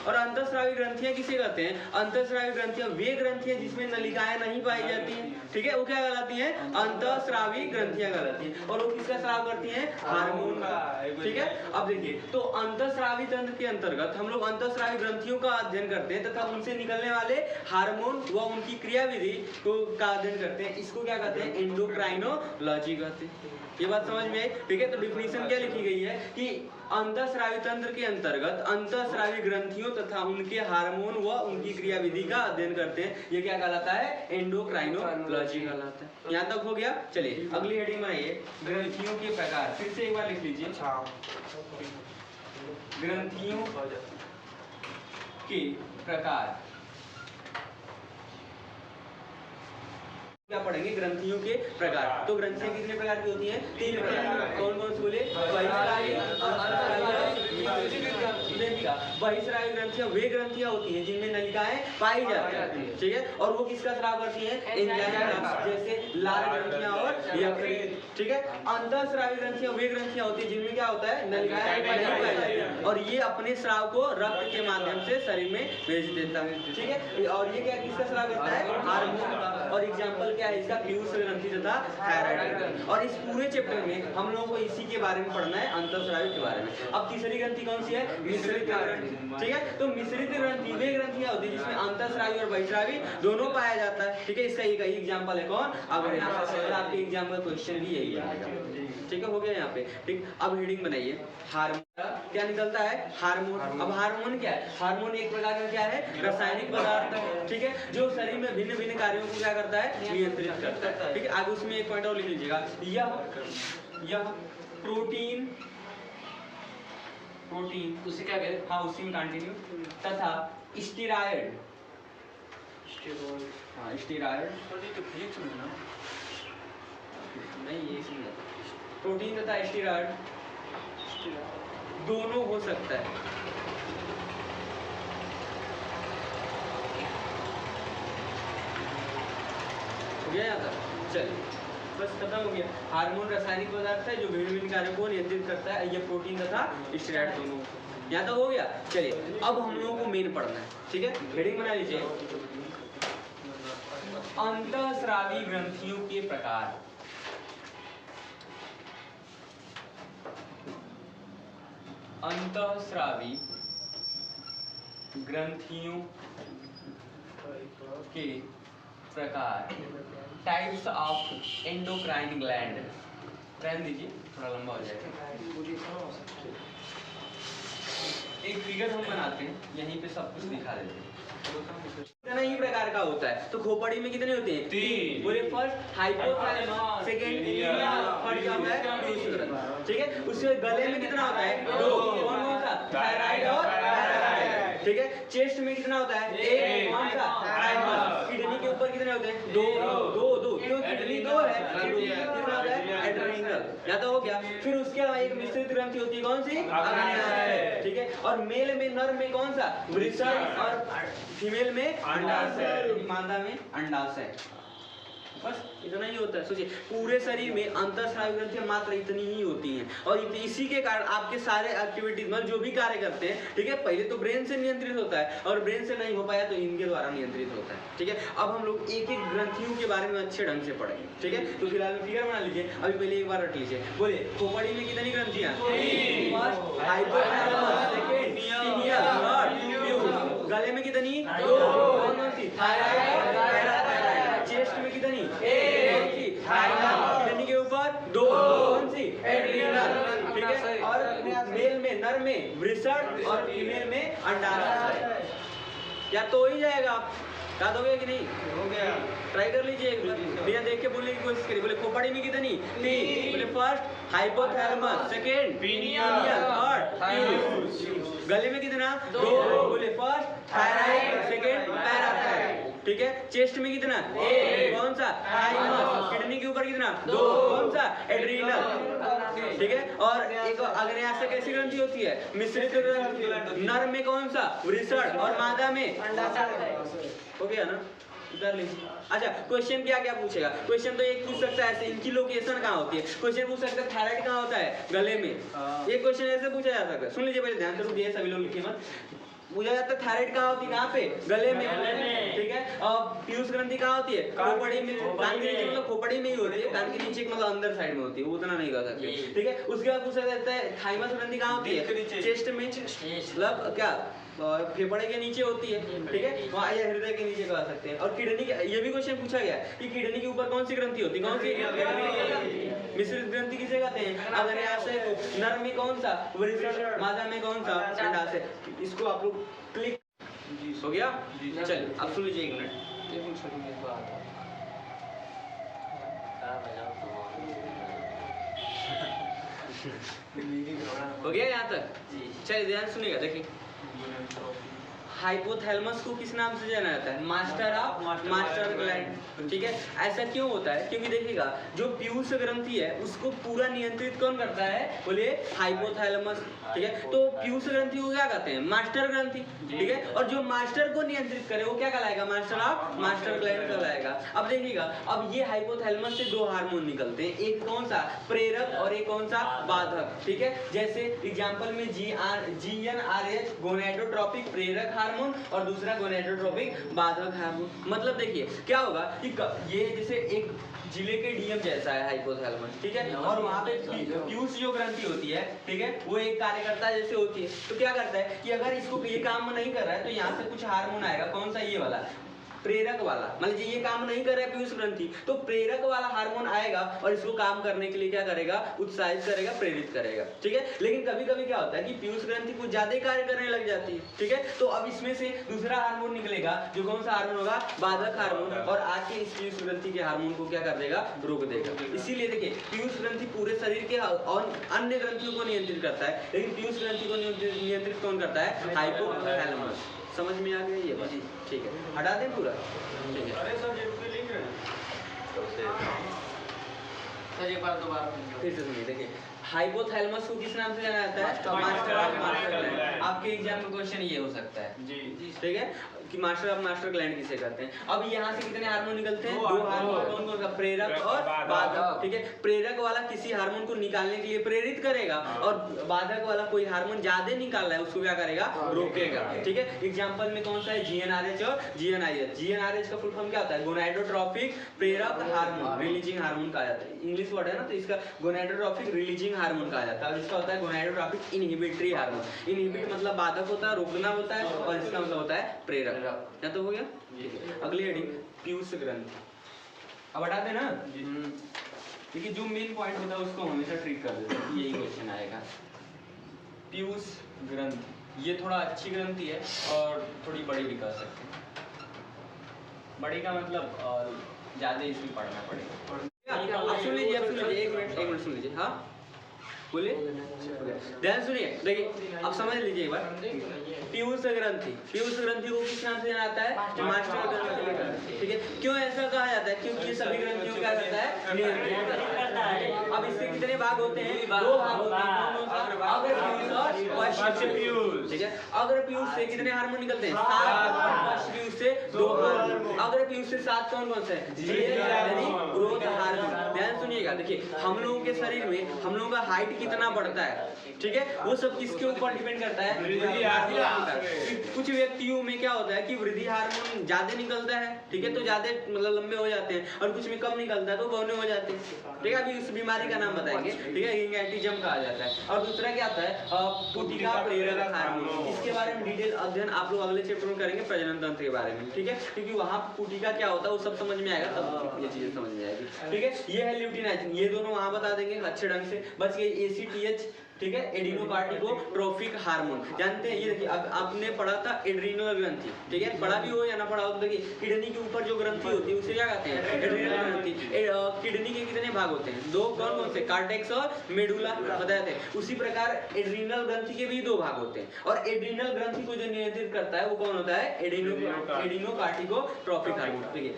और अंतःस्रावी ग्रंथियां किसे कहते हैं? अंतःस्रावी ग्रंथियां वे ग्रंथियां जिसमें नलिकाएं नहीं पाई जाती हैं, ठीक है, वो क्या कहलाती हैं? अंतःस्रावी ग्रंथियां कहलाती हैं। और वो किसका स्राव करती हैं? हार्मोन का, ठीक है। अब देखिए, तो अंतःस्रावी तंत्र के अंतर्गत हम लोग अंतःस्रावी ग्रंथियों का अध्ययन करते हैं तथा उनसे निकलने वाले हार्मोन व उनकी क्रियाविधि को का अध्ययन करते हैं। इसको क्या कहते हैं? एंडोक्राइनोलॉजी कहते हैं। ये बात समझ में आई, ठीक है। तो डिफिनीशन क्या लिखी गई है कि अंतःस्रावी तंत्र के अंतर्गत अंतःस्रावी ग्रंथियों तथा उनके हार्मोन व उनकी क्रियाविधि का अध्ययन करते हैं। ये क्या कहलाता है? एंडोक्राइनोलॉजी कहलाता है। यहाँ तक हो गया। चलिए अगली हेडिंग बनाइए, ग्रंथियों के प्रकार। फिर से एक बार लिख लीजिए, ग्रंथियों के प्रकार। क्या पढ़ेंगे? ग्रंथियों के प्रकार। तो ग्रंथियां कितने प्रकार की होती हैं? 3 प्रकार। कौन कौन से बोले? बहिस्रावी ग्रंथियां वे ग्रंथियां होती हैं जिनमें नलिकाएं पाई जाती हैं, ठीक है। और वो किसका स्राव करती हैं? एंजाइम, जैसे लाल ग्रंथियां और यकृत, ठीक है। अंतःस्रावी ग्रंथियां वे ग्रंथियां होती हैं जिनमें क्या होता है? नलिकाएं नहीं पाई जाती हैं और ये अपने स्राव को रक्त के माध्यम से शरीर में भेज देता है, ठीक है। और ये क्या किसका स्राव करता है? हार्मोन का। और एग्जांपल क्या है इसका? पीयूष ग्रंथि तथा थायराइड। और इस पूरे चैप्टर में हम लोगों को इसी के बारे में पढ़ना है, अंतःस्रावी के बारे में। अब तीसरी ग्रंथि कौन सी है? मिश्रित ग्रंथि, ठीक है। तो मिश्रित ग्रंथि वे ग्रंथियां होती है जिसमें अंतःस्रावी और बहिस्रावी दोनों पाया जाता है, ठीक है। इसका एक एग्जांपल है कौन? अब यहाँ से आपके एग्जाम का क्वेश्चन भी यही है, ठीक है। हो गया यहाँ पे, ठीक। अब हेडिंग बनाइए, हार्मोन क्या निकलता है? हार्मोन। अब हार्मोन क्या है? हार्मोन एक प्रकार का क्या है? रासायनिक पदार्थ है, ठीक है, जो शरीर में भिन्न भिन्न कार्यों को क्या करता है? नियंत्रित करता है, ठीक है। आगे उसमें एक पॉइंट और लिख लीजिएगा, यह प्रोटीन उसे क्या कहते हैं? हाँ, उसी में कंटिन्यू, तथा स्टेरॉयड, हाँ स्टेरॉयड, तो फिजिक्स में ना नहीं, ये इसमें प्रोटीन तथा स्टेरॉयड दोनों हो सकता है, हो गया यहाँ तक? चलिए बस खत्म हो गया। हार्मोन रासायनिक पदार्थ है जो विभिन्न विभिन्न कार्यों को नियंत्रित करता है। ये प्रोटीन तथा स्टेरॉयड दोनों, यहाँ तक हो गया। चलिए अब हम लोगों को मेन पढ़ना है, ठीक है। हेडिंग बना लीजिए, अंतःस्रावी ग्रंथियों के प्रकार। अंतःस्रावी ग्रंथियों के प्रकार, टाइप्स ऑफ एंडोक्राइन ग्लैंड। रहने दीजिए, थोड़ा लंबा हो जाएगा। एक फिगर हम बनाते हैं, यहीं पे सब कुछ दिखा देते हैं। कितना ही प्रकार का होता है? तो खोपड़ी में कितने होते हैं? 3। बोले फर्स्ट हाइपोथैलेमस, सेकंड थर्ड क्या होता है? ठीक है। उसके गले में कितना होता है? 2। कौन कौन सा? थायराइड और पैराथायराइड, ठीक है। चेस्ट में कितना होता है? 1। कौन सा? थाइमस। किडनी के ऊपर कितने होते हैं? 2। क्यों? किडनी 2 है, कितना होता है? एड्रेनल। या तो हो गया। फिर उसके अलावा एक मिश्रित ग्रंथि होती है, कौन सी? अग्न्याशय, ठीक है। और मेल में, नर में कौन सा? वृषण, और फीमेल में अंडाशय, मादा में अंडाशय। बस इतना ही होता है। सोचिए पूरे शरीर में अंतःस्रावी ग्रंथियां मात्र इतनी ही होती हैं और इसी के कारण आपके सारे एक्टिविटीज मतलब जो भी कार्य करते हैं, ठीक है, पहले तो ब्रेन से नियंत्रित होता है और ब्रेन से नहीं हो पाया तो इनके द्वारा नियंत्रित होता है, ठीक है। अब हम लोग एक एक ग्रंथियों के बारे में अच्छे ढंग से पढ़ेंगे, ठीक है। तो फिलहाल फिगर बना लीजिए, अभी पहले एक बार रट लीजिए। बोले खोपड़ी में कितनी ग्रंथियां? गले में कितनी? 2। चेस्ट में कितनी? 1। किडनी के ऊपर 2। कौन सी? एड्रिनल, ठीक है। और मेल में, नर में वृषण और फीमेल में अंडाशय। या तो हो ही जाएगा, आप याद हो गया कि नहीं? हो गया। ट्राई कर लीजिए एक बार, देख के बोलने की कोशिश करिए। बोले खोपड़ी में कितनी? 3। बोले first hypothalamus, second pineal, third Piyush. गले में कितना? 2। बोले फर्स्ट थायराइड, सेकंड पैराथायराइड, ठीक है। चेस्ट में कितना? 1। कौन सा? थाइमस। किडनी के ऊपर कितना? 2। कौन सा? एड्रिनल, ठीक है। और एक अग्न्याशय कैसी ग्रंथि होती है? मिश्रित ग्रंथि। नर में कौन सा? वृषण और मादा में अंडाशय। हो गया ना? कर लीजिए। अच्छा, क्वेश्चन क्या क्या पूछेगा? क्वेश्चन तो एक पूछ सकता है ऐसे, इनकी लोकेशन कहाँ होती है। क्वेश्चन पूछ सकता है थायराइड कहाँ होता है? गले में। एक क्वेश्चन ऐसे पूछा जा सकता है। सुन लीजिए, पहले ध्यान से रुकिए, सभी लोग लिखिए मत। मुझे लगता है थायराइड कहाँ होती है, कहाँ पे, गले में, ठीक है। पीयूष ग्रंथि कहाँ होती है, खोपड़ी में, कान के नीचे, मतलब खोपड़ी में ही होती है, कान के नीचे मतलब अंदर साइड में होती है, वो उतना नहीं कर सकते, ठीक है। उसके बाद पूछा जाता है थाइमस ग्रंथि कहाँ होती है, चेस्ट में, मतलब क्या फेफड़े के नीचे होती है, ठीक है, वहाँ या हृदय के नीचे कह सकते हैं। और किडनी, ये भी क्वेश्चन पूछा गया कि किडनी के ऊपर कौन सी ग्रंथि होती है, कौन सी, मिश्रित ग्रंथि किसे कहते हैं, अग्न्याशय को, नर में कौन सा, वृषण, मादा में कौन सा, अंडाशय। इसको आप लोग क्लिक हो गया। चलिए अब सुन लीजिए 1 मिनट। हो गया यहाँ तक, चलिए ध्यान सुनिएगा। देखिए हाइपोथैलेमस को किस नाम से जाना जाता है, मास्टर ग्लैंड, ठीक है। ऐसा क्यों होता है, क्योंकि देखिएगा जो पीयूष ग्रंथि है उसको पूरा नियंत्रित कौन करता है, बोलिए हाइपोथैलेमस, ठीक है। तो पीयूष ग्रंथि को क्या कहते हैं, मास्टर ग्रंथि, ठीक है। और जो मास्टर को नियंत्रित करे वो क्या कहलाएगा, मास्टर ग्लैंड कहलाएगा। अब देखिएगा, अब ये हाइपोथैलेमस से 2 हार्मोन निकलते हैं, एक कौन सा, प्रेरक, और एक कौन सा, बाधक, ठीक है। जैसे एग्जांपल में GnRH गोनेडोट्रोपिक प्रेरक हार्मोन और दूसरा गोनेडोट्रोपिक बाधक हार्मोन। मतलब देखिए क्या होगा कि ये जैसे एक जिले के डीएम जैसा है हाइपोथैलेमस, ठीक है। और वहाँ पे पीयूष जो ग्रंथि होती है, ठीक है, वो एक कार्यकर्ता जैसे होती है। तो क्या करता है कि अगर इसको ये काम नहीं कर रहा है तो यहाँ से कुछ हार्मोन आएगा, कौन सा, ये वाला प्रेरक वाला, मतलब ये काम नहीं कर रहा है पीयूष ग्रंथि, तो प्रेरक वाला हार्मोन आएगा और इसको काम करने के लिए क्या करेगा, उत्साहित करेगा, प्रेरित करेगा, ठीक है। लेकिन कभी कभी क्या होता है कि पीयूष ग्रंथि कुछ ज्यादा कार्य करने लग जाती है, ठीक है। तो अब इसमें से दूसरा हार्मोन निकलेगा, जो कौन सा हार्मोन होगा, बाधक हार्मोन, और आके इस पीयूष ग्रंथि के हार्मोन को क्या कर देगा, रोक देगा। इसीलिए देखिए पीयूष ग्रंथि पूरे शरीर के और अन्य ग्रंथियों को नियंत्रित करता है, लेकिन पीयूष ग्रंथि को नियंत्रित कौन करता है, हाइपोथैलेमस। समझ में आ गया ये बात, ठीक है, हटा दें पूरा, ठीक है। अरे सर जेब पे लिख रहे हैं सर एक बार दोबारा फिर से सुनिए। देखिए हाइपोथैलेमस को किस नाम से जाना जाता है, मास्टर ग्लैंड। आपके एग्जाम में क्वेश्चन ये हो सकता है जी, ठीक है, कि मास्टर ग्लैंड किसे कहते हैं। अब यहाँ से कितने हार्मोन निकलते हैं, 2 हार्मोन, कौन कौन सा, प्रेरक और बाधक, ठीक है। प्रेरक वाला किसी हार्मोन को निकालने के लिए प्रेरित करेगा, और बाधक वाला कोई हार्मोन ज्यादा निकाल रहा है उसको क्या करेगा, रोकेगा, ठीक है। एग्जांपल में कौन सा है, GnRH और GnIH। GnRH का फुल फॉर्म क्या होता है, गोनाडोट्रोपिक प्रेरक हार्मोन, रिलीजिंग हार्मोन कहा जाता है, इंग्लिश वर्ड है ना, तो इसका गोनाडोट्रोपिक रिलीजिंग हार्मोन कहा जाता है। और इसका होता है गोनाडोट्रोपिक इनहिबिटरी हार्मोन। इनहिबिट मतलब बाधक होता है, रोकना होता है, और इसका मतलब होता है प्रेरक। क्या तो हो गया। अगली हेडिंग पीयूष ग्रंथि। अब हटा देना, देखिए जो मेन पॉइंट होता है उसको हमेशा ट्रीट कर देते हैं, यही क्वेश्चन आएगा। पीयूष ग्रंथि ये थोड़ा अच्छी ग्रंथि है और थोड़ी बड़ी भी कर सकते हैं। बड़ी का मतलब ज्यादा इसमें पढ़ना पड़ेगा। आप सुन लीजिए, एक मिनट सुन लीजिए। हाँ बोलिए, ध्यान सुनिए। देखिए अब समझ लीजिए एक बार, पीयूष ग्रंथि को किस नाम से जाना जाता है, मास्टर ग्रंथि, ठीक है। क्यों ऐसा कहा जाता है, क्योंकि सभी ग्रंथियों का करता है, नियंत्रित करता है। अब इसके कितने भाग होते हैं, 2 भाग होते हैं, अग्र पीयूष और पश्च पीयूष, ठीक है। अग्र पीयूष से कितने हार्मोन निकलते हैं, 7, पश्च पीयूष से 2 हार्मोन। अग्र पीयूष से 7 कौन कौन से हैं, यानी ग्रोथ हार्मोन। ध्यान सुनिएगा, देखिए हम लोगों के शरीर में हम लोगों का हाइट कितना बढ़ता है, ठीक है, वो सब किसके ऊपर डिपेंड करता है, वृद्धि हार्मोन। कुछ व्यक्तियों में क्या होता है कि वृद्धि हार्मोन ज्यादा निकलता है, ठीक है, तो ज्यादा मतलब लंबे हो जाते हैं, और कुछ में कम निकलता है तो बौने हो जाते हैं, ठीक है। अभी उस बीमारी का नाम बताएंगे, ठीक है, हिंगैटिज्म कहा जाता है। और दूसरा क्या आता है, पुटिका प्रेरक हार्मोन। इसके बारे में डिटेल अध्ययन आप लोग अगले चैप्टर में करेंगे, प्रजनन तंत्र के बारे में, ठीक है, क्योंकि वहाँ पुटिका क्या होता है वो सब समझ में आएगा, तब ये चीजें समझ में आएगी, ठीक है। ये है ल्यूटिनाइजिन, ये दोनों वहाँ बता देंगे अच्छे ढंग से। बच गए ACTH, ठीक है, एडिनोकार्टिकोट्रोफिक हार्मोन। जानते हैं ये, देखिए अब आपने पढ़ा था एड्रीनल ग्रंथि, ठीक है, पढ़ा भी हो या ना पढ़ा हो, तो देखिए किडनी के ऊपर जो ग्रंथि होती है उसे क्या कहते हैं, एड्रीनल ग्रंथि। किडनी के कितने भाग होते हैं, 2, कौन कौन से, कार्टेक्स और मेडुला बताए थे। उसी प्रकार एड्रीनल ग्रंथि के भी 2 भाग होते हैं, और एड्रीनल ग्रंथि को जो नियंत्रित करता है वो कौन होता है, एडिनोकार्टिकोट्रोफिक हार्मोन, ठीक है।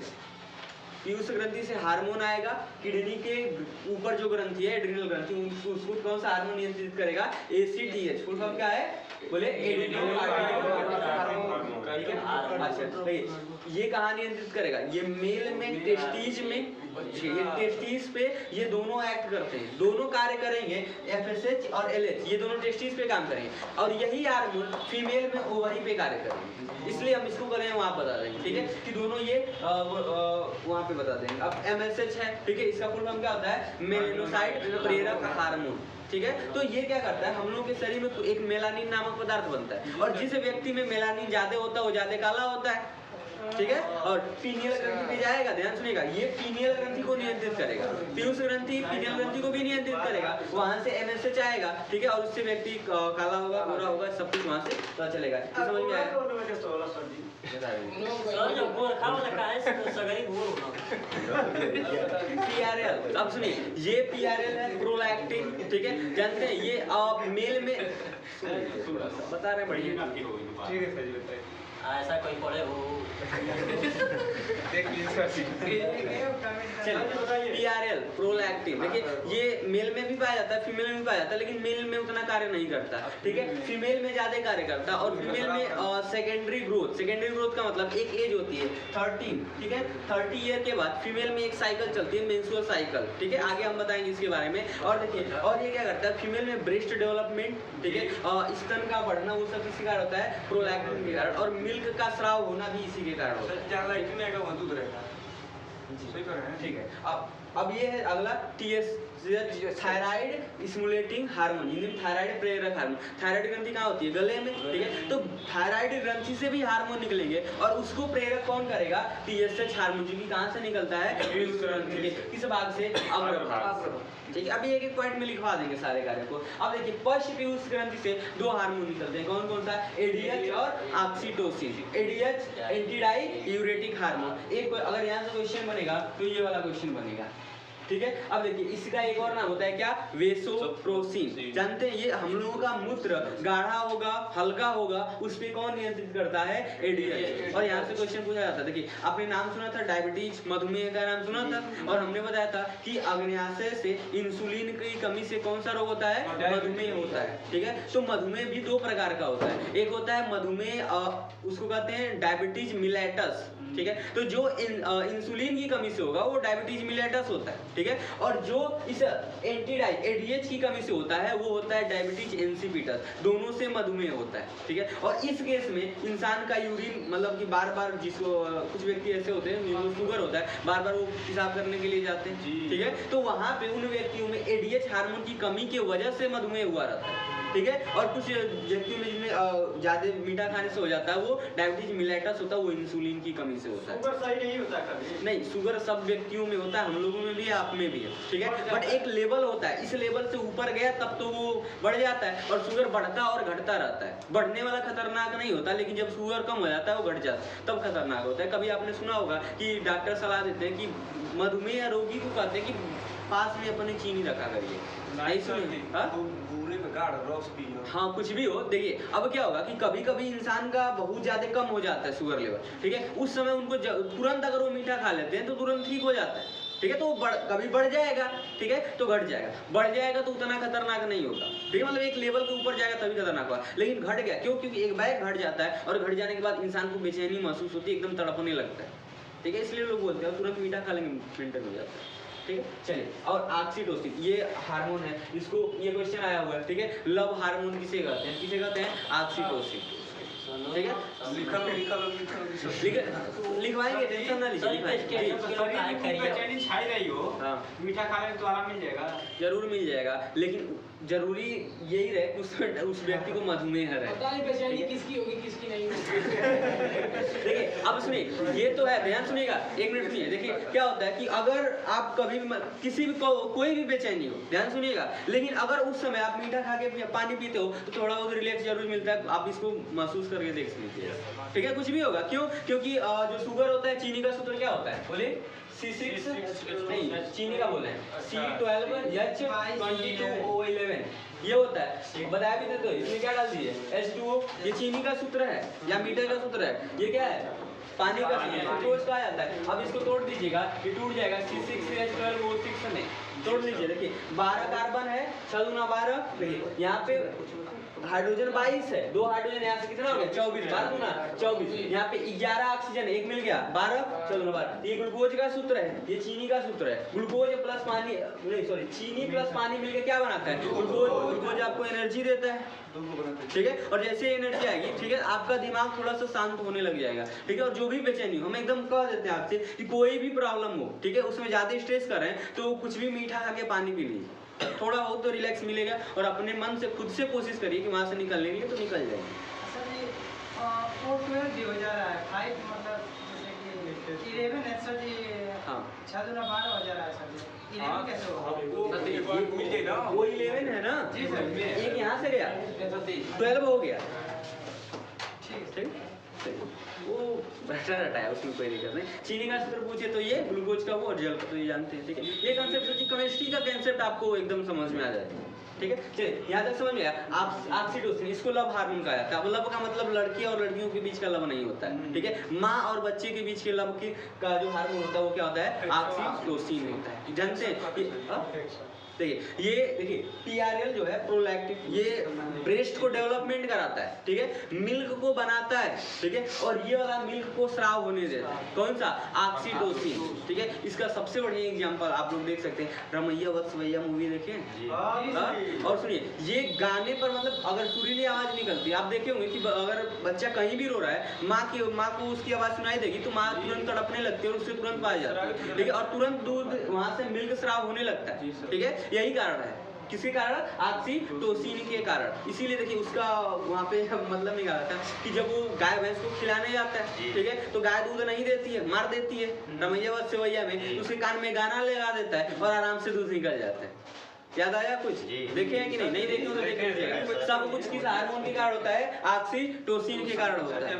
पीयूष ग्रंथि से हार्मोन आएगा, किडनी के ऊपर जो ग्रंथि है एड्रिनल ग्रंथि, उसको कौन सा हार्मोन नियंत्रित करेगा, ACTH। फुल फॉर्म क्या है, बोले एडिनोकार्टिकोट्रोफिक हार्मोन, ठीक है। अच्छा ये कहाँ नियंत्रित करेगा? ये मेल में टेस्टीज में, ये टेस्टीज पे ये दोनों एक्ट करते हैं, दोनों कार्य करेंगे, FSH और LH ये दोनों टेस्टीज पे काम करेंगे, और यही हार्मोन फीमेल में ओवरी पे कार्य करेंगे। इसलिए हम इसको करें वहाँ बता देंगे, ठीक है, कि दोनों ये वहाँ पे बता देंगे। अब MSH है, ठीक है, इसका फुल फॉर्म क्या होता है? मेलानोसाइट प्रेरक हार्मोन, ठीक है। तो ये क्या करता है, हम लोग के शरीर में एक मेलानिन नामक पदार्थ बनता है, और जिस व्यक्ति में मेलानिन ज्यादा होता है वो ज्यादा काला होता है, ठीक है। और पीनियल ग्रंथि पे जाएगा, ध्यान सुनिएगा, ये पीनियल ग्रंथि को नियंत्रित करेगा, पीयूष ग्रंथि पीनियल ग्रंथि को भी नियंत्रित करेगा, वहां से MSH आएगा, ठीक है, और उससे व्यक्ति काला होगा, गोरा होगा, सब कुछ वहां से पता चलेगा। समझ में आया? PRL, अब सुनिए, ये PRL है प्रोलैक्टिन, ठीक है, जानते हैं ये मेल में बता रहे बढ़िया, ऐसा कोई पढ़े हो PRL प्रोलैक्टिन, देखिए ये मेल में भी पाया जाता है, फीमेल में भी पाया जाता है, लेकिन मेल में उतना कार्य नहीं करता, ठीक है, फीमेल में ज्यादा कार्य करता है। और फीमेल में सेकेंडरी ग्रोथ का मतलब एक एज होती है 13, ठीक है, 30 ईयर के बाद फीमेल में एक साइकिल चलती है, मेंस्ट्रुअल साइकिल, ठीक है, आगे हम बताएंगे इसके बारे में। और देखिए, और ये क्या करता है, फीमेल में ब्रेस्ट डेवलपमेंट, ठीक है, स्तन का बढ़ना, वो सब किसी कारण होता है? प्रोलैक्टिन के कारण। और मिल्क का स्राव होना भी इसी के कारण होता है, ठीक है। अब ये है अगला थायराइड स्टिमुलेटिंग हार्मोन, थायराइड प्रेरक हार्मोन। थायराइड ग्रंथि कहाँ होती है? गले में, ठीक है, तो थायराइड ग्रंथि से भी हार्मोन निकलेंगे, और उसको प्रेरक कौन करेगा? TSH हार्मोन, जो कि कहाँ से निकलता है? पीयूष ग्रंथि के किस भाग से? अग्रभाग, ठीक है। अभी एक एक पॉइंट में लिखवा देंगे सारे कार्य को। अब देखिए, पश्च पीयूष ग्रंथि से दो हार्मोन निकलते हैं, कौन कौन सा? ADH और oxytocin. ADH antidiuretic hormone. एक अगर यहाँ से क्वेश्चन बनेगा तो ये वाला क्वेश्चन बनेगा, ठीक है। अब देखिए, इसका एक और नाम होता है क्या? वेसोप्रोसिन। जानते हैं ये हम लोगों का मूत्र गाढ़ा होगा, हल्का होगा, उस पे कौन नियंत्रित करता है? ADH। और यहाँ से क्वेश्चन पूछा जाता है, देखिए आपने नाम सुना था डायबिटीज, मधुमेह का नाम सुना था, और हमने बताया था कि अग्न्याशय से इंसुलिन की कमी से कौन सा रोग होता है? मधुमेह होता है, ठीक है। तो मधुमेह भी दो प्रकार का होता है, एक होता है मधुमेह, उसको कहते हैं डायबिटीज मिलेटस, ठीक है, तो जो इंसुलिन की कमी से होगा वो डायबिटीज मिलेटस होता है, ठीक है। और जो इस एंटीडाई ADH की कमी से होता है वो होता है डायबिटीज इंसिपिटस। दोनों से मधुमेह होता है, ठीक है। और इस केस में इंसान का यूरिन, मतलब कि बार बार, जिसको कुछ व्यक्ति ऐसे होते हैं जिनको शुगर होता है, बार बार वो पेशाब करने के लिए जाते हैं, ठीक है, तो वहाँ पे उन व्यक्तियों में ADH हार्मोन की कमी की वजह से मधुमेह हुआ रहता है, ठीक है। और कुछ व्यक्तियों में जिनमें ज्यादा मीठा खाने से हो जाता है वो डायबिटीज मिलेटस होता है, वो इंसुलिन की कमी से होता है। शुगर सही नहीं होता कभी? नहीं, शुगर सब व्यक्तियों में होता है, हम लोगों में भी है, आप में भी है, ठीक है, बट एक लेवल होता है, इस लेवल से ऊपर गया तब तो वो बढ़ जाता है, और शुगर बढ़ता और घटता रहता है। बढ़ने वाला खतरनाक नहीं होता, लेकिन जब शुगर कम हो जाता है वो घट जाता है, तब खतरनाक होता है। कभी आपने सुना होगा कि डॉक्टर सलाह देते हैं कि मधुमेह रोगी को कहते हैं कि पास में अपनी चीनी रखा करिए, नहीं सुनिए? हाँ, कुछ भी हो। देखिए, अब क्या होगा कि कभी कभी इंसान का बहुत ज्यादा कम हो जाता है शुगर लेवल, ठीक है, उस समय उनको तुरंत अगर वो मीठा खा लेते हैं तो तुरंत ठीक हो जाता है, ठीक है, तो कभी बढ़ जाएगा, ठीक है, तो घट जाएगा, बढ़ जाएगा तो उतना खतरनाक नहीं होगा, ठीक है, मतलब एक लेवल के ऊपर जाएगा तभी खतरनाक होगा, लेकिन घट गया क्यों? क्योंकि एक बार घट जाता है, और घट जाने के बाद इंसान को बेचैनी महसूस होती है, एकदम तड़पने लगता है, ठीक है, इसलिए लोग बोलते हैं तुरंत मीठा खा लेंगे मेंटेन हो जाता है, ठीक है। चलिए, और ऑक्सीटोसिन ये हार्मोन है, इसको ये क्वेश्चन आया हुआ है, ठीक है, लव हार्मोन किसे कहते हैं? किसे कहते हैं? ऑक्सीटोसिन, ठीक है, लिखवाएंगे, टेंशन ना लीजिए, मीठा खाने तो आराम मिल जाएगा, जरूर मिल जाएगा, लेकिन जरूरी यही रहे कि उस व्यक्ति को मधुमेह रहे, पता नहीं बेचैनी किसकी होगी किसकी नहीं होगी। देखिए, अब सुनिए, ये तो है, ध्यान सुनिएगा, एक मिनट सुनिए। देखिए क्या होता है कि अगर आप कभी भी किसी भी कोई भी बेचैनी हो, ध्यान सुनिएगा, लेकिन अगर उस समय आप मीठा खा के पानी पीते हो तो थोड़ा बहुत रिलैक्स जरूर मिलता है, आप इसको महसूस करके देख लीजिए, ठीक है, कुछ भी होगा। क्यों? क्योंकि जो शुगर होता है, चीनी का सूत्र क्या होता है? बोले C6 नहीं, चीनी का बोले C12H22O11 ये होता है, बताया भी थे, तो इसमें क्या डाल दिए? H2O, ये चीनी का सूत्र है या मीठे का सूत्र है, ये क्या है? पानी का सूत्र, तो इसका आ जाता है। अब इसको तोड़ दीजिएगा, ये टूट जाएगा, C6H12O6 में तोड़ लीजिए। देखिए 12 कार्बन है, 6 दूना 12, देखिए यहाँ पे हाइड्रोजन 22 है, 2 हाइड्रोजन यहाँ से कितना हो गया 24, 12 दूना 24, यहाँ पे 11 ऑक्सीजन, 1 मिल गया 12, चलो ना 12। ये ग्लूकोज का सूत्र है, ये चीनी का सूत्र है। ग्लूकोज प्लस पानी, नहीं सॉरी, चीनी प्लस पानी मिलके क्या बनाता है ग्लूकोज। ग्लूकोज आपको एनर्जी देता है, ठीक है। और जैसे एनर्जी आएगी, ठीक है, आपका दिमाग थोड़ा सा शांत होने लग जाएगा, ठीक है। और जो भी बेचैनी हो, हम एकदम कह देते हैं आपसे कि कोई भी प्रॉब्लम हो, ठीक है, उसमें ज्यादा स्ट्रेस कर रहे हैं तो कुछ भी मीठा खा के पानी पी लीजिए, थोड़ा बहुत तो रिलैक्स मिलेगा। और अपने मन से खुद से कोशिश करिए कि वहां से निकलने के लिए, तो निकल जाएंगे। सर ये 412 भी हो जा रहा है, 5 मतलब जैसे कि 11 है सर जी। हाँ 6 दूना 12 हो जा रहा है सर जी। 11 कैसे होगा? वो 11 है ना जी सर। एक यहाँ से गया 12 हो गया, ठीक ठीक ठीक। वो भ्रष्टा रटा है, उसमें कोई दिक्कत नहीं। चीनी का सूत्र पूछे तो ये, ग्लूकोज का वो, और जल का तो ये जानते हैं, ठीक है। ये कंसेप्ट केमिस्ट्री का कंसेप्ट आपको एकदम समझ में आ जाए, ठीक है। चलिए यहाँ तक समझ में आया। ऑक्सीटोसिन, इसको लव हार्मोन कहा जाता है। लव का मतलब लड़के और लड़कियों के बीच का लव नहीं होता है, ठीक है। माँ और बच्चे के बीच के लव का जो हार्मोन होता है वो क्या होता है, ऑक्सीटोसिन होता है। जानते हैं देखिए, ये देखिए PRL जो है प्रोलैक्टिन, ये ब्रेस्ट को डेवलपमेंट कराता है, ठीक है, मिल्क को बनाता है, ठीक है, और ये वाला मिल्क को स्राव होने देता है। कौन सा, ऑक्सीटोसिन, ठीक है। इसका सबसे बढ़िया एग्जांपल आप लोग देख सकते हैं, रमैया वत्सवैया मूवी देखे हैं। और सुनिए, ये गाने पर मतलब अगर सुरीली आवाज निकलती है, आप देखे होंगे कि अगर बच्चा कहीं भी रो रहा है, माँ को उसकी आवाज सुनाई देगी तो माँ तुरंत तड़पने लगती है और उससे तुरंत पाया जाता है, ठीक है, और तुरंत दूध वहां से मिल्क स्राव होने लगता है, ठीक है। यही कारण है, किसी कारण, ऑक्सीटोसिन के कारण। इसीलिए देखिए उसका वहाँ पे मतलब निकाला था कि जब वो गाय भैंस को खिलाने जाता है, ठीक है, तो गाय दूध नहीं देती है, मार देती है रमैया वत्सवैया में, तो उसके कान में गाना लगा देता है और आराम से दूध निकल जाता है। याद आया कुछ? देखे हैं कि नहीं? नहीं देखे हो तो देख लीजिएगा। सब कुछ किस हार्मोन के कारण होता है, ऑक्सीटोसिन के कारण होता है।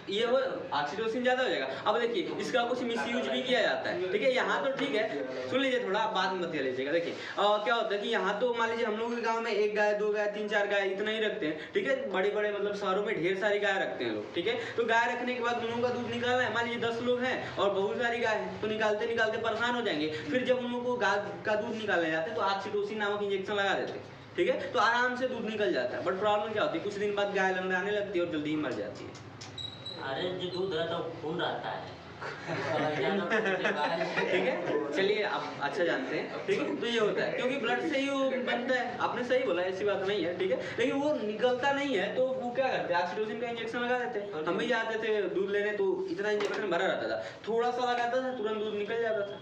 ये हो ऑक्सीटोसिन ज्यादा हो जाएगा। अब देखिए इसका कुछ मिसयूज भी किया जाता है, ठीक है। यहाँ तो ठीक है, सुन लीजिए थोड़ा, बाद में मत लीजिएगा। देखिए क्या होता है कि यहाँ तो मान लीजिए हम लोगों के गांव में 1 गाय 2 गाय 3 4 गाय इतना ही रखते हैं, ठीक है। बड़े बड़े मतलब शहरों में ढेर सारी गाय रखते हैं लोग, ठीक है। तो गाय रखने के बाद उन लोगों का दूध निकालना है, मान लीजिए 10 लोग हैं और बहुत सारी गाय है, तो निकालते निकालते परेशान हो जाएंगे। फिर जब उन लोगों को गाय का दूध निकालने जाते हैं तो ऑक्सीटोसिन नामक इंजेक्शन लगा देते हैं, ठीक है, तो आराम से दूध निकल जाता है। बट प्रॉब्लम क्या होती है, कुछ दिन बाद गाय लंगड़ाने लगती है और जल्दी ही मर जाती है। अरे जो दूध रहता है वो खून रहता है। ठीक है, चलिए आप अच्छा जानते हैं, ठीक है। तो ये होता है क्योंकि ब्लड से ही वो बनता है, आपने सही बोला, ऐसी बात नहीं है, ठीक है। लेकिन वो निकलता नहीं है तो वो क्या करते हैं, ऑक्सीटोसिन का इंजेक्शन लगा देते हैं। हम भी जाते थे दूध लेने तो इतना इंजेक्शन भरा रहता था, थोड़ा सा लगाता था तुरंत दूध निकल जाता था,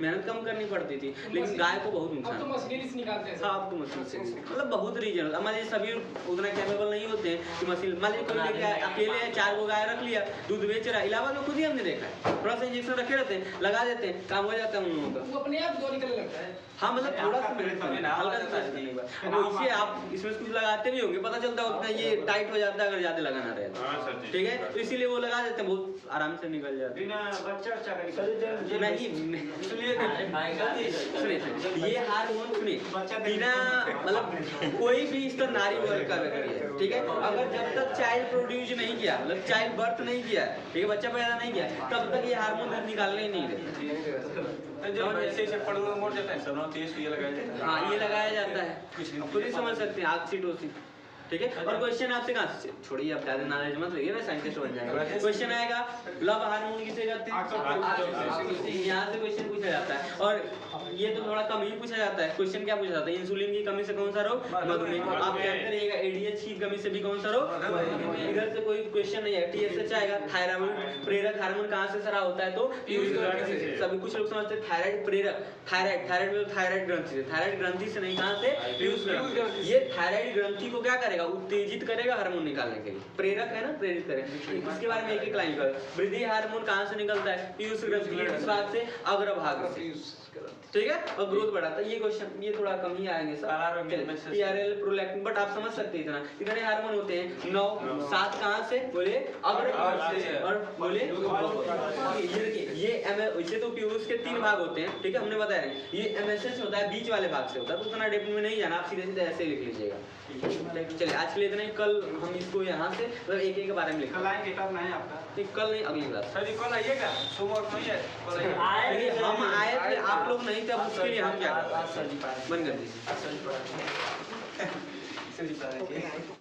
मेहनत कम करनी पड़ती थी। लेकिन गाय को बहुत नुकसान, अब तो मशीनरी से निकालते हैं। हाँ अब तो मशीन से, मतलब बहुत रीजन, हमारे सभी उतना कैपेबल नहीं होते हैं कि मशीन, मान लीजिए कोई लेके अकेले है, 4 को गाय रख लिया, दूध बेच रहा है, इलावा में खुद ही हमने देखा है, थोड़ा सा इंजेक्शन रखे रहते हैं, लगा देते हैं, काम हो जाता है उन लोगों का। वो अपने आप दो निकलने लगता है। हाँ मतलब थोड़ा सा हल्का सा करने के बाद, अब इसे आप इसमें कुछ लगाते भी होंगे, पता चलता होगा ये टाइट हो जाता है अगर ज्यादा लगाना रहे, ठीक है, तो इसीलिए वो लगा देते हैं, बहुत आराम से निकल जाते हैं। सुनिए ये हार्मोन, सुनिए बिना मतलब कोई भी इस तरह नारी वर्ग का व्यक्ति है, ठीक है, अगर जब तक चाइल्ड प्रोड्यूस नहीं किया, मतलब चाइल्ड बर्थ नहीं किया, ठीक है, बच्चा पैदा नहीं किया, तब तक ये हार्मोन दूध निकालने ही नहीं देता। हाँ ये लगाया जाता है, खुद ही समझ सकते हैं, ऑक्सीटोसिन, ठीक है। और क्वेश्चन आपसे कहाँ से, छोड़िए आप ज्यादा नॉलेज मत लगिए ना, साइंटिस्ट बन जाएगा। क्वेश्चन आएगा लव हार्मोन किसे कहते हैं, यहाँ से क्वेश्चन पूछा जाता है। और ये तो थोड़ा कम ही पूछा जाता है, क्वेश्चन क्या पूछा जाता है, इंसुलिन की कमी से कौन सा रोग, मधुमेह। आप जानते रहिएगा ADH की कमी से भी कौन सा रोग, इधर से कोई क्वेश्चन नहीं है, TSH आएगा, थायराइड प्रेरक हार्मोन कहाँ से सरा होता है, तो सभी कुछ लोग समझते हैं थायराइड प्रेरक, थायराइड में थायराइड ग्रंथि से, थायराइड ग्रंथि से नहीं, कहाँ से, पीयूष ग्रंथि। ये थायराइड ग्रंथि को क्या करेगा, उत्तेजित करेगा हार्मोन निकालने के लिए, प्रेरक है ना, प्रेरित करेगा। इसके बारे में एक लाइन कर, वृद्धि हार्मोन कहाँ से निकलता है, पीयूष ग्रंथि के भाग से, अग्रभाग से, ठीक है, और ग्रोथ बढ़ाता है। ये क्वेश्चन ये थोड़ा कम ही आएंगे सर, PRL प्रोलैक्टिन, बट आप समझ सकते हैं इतना, कितने हार्मोन होते हैं, 9, 7 कहाँ से, बोले अग्रभाग से, और बोले ये देखिए ये इसे तो पीयूष के 3 भाग होते हैं, ठीक है, हमने बताया नहीं, ये MSH होता है, बीच वाले भाग से होता है, तो उतना डेप्थ में नहीं जाना, आप सीधे सीधे ऐसे लिख लीजिएगा। चलिए आज के लिए इतना ही, कल हम इसको यहाँ से मतलब एक के बारे में लिखेंगे। कल आएंगे, कब नहीं आपका? कल नहीं, अगली क्लास। सर कल आइएगा, सोमवार नहीं है, कल आइए। हम आए थे, आप लोग नहीं थे, अब उसके लिए हम क्या करें, बंद कर दीजिए। इसे भी पता है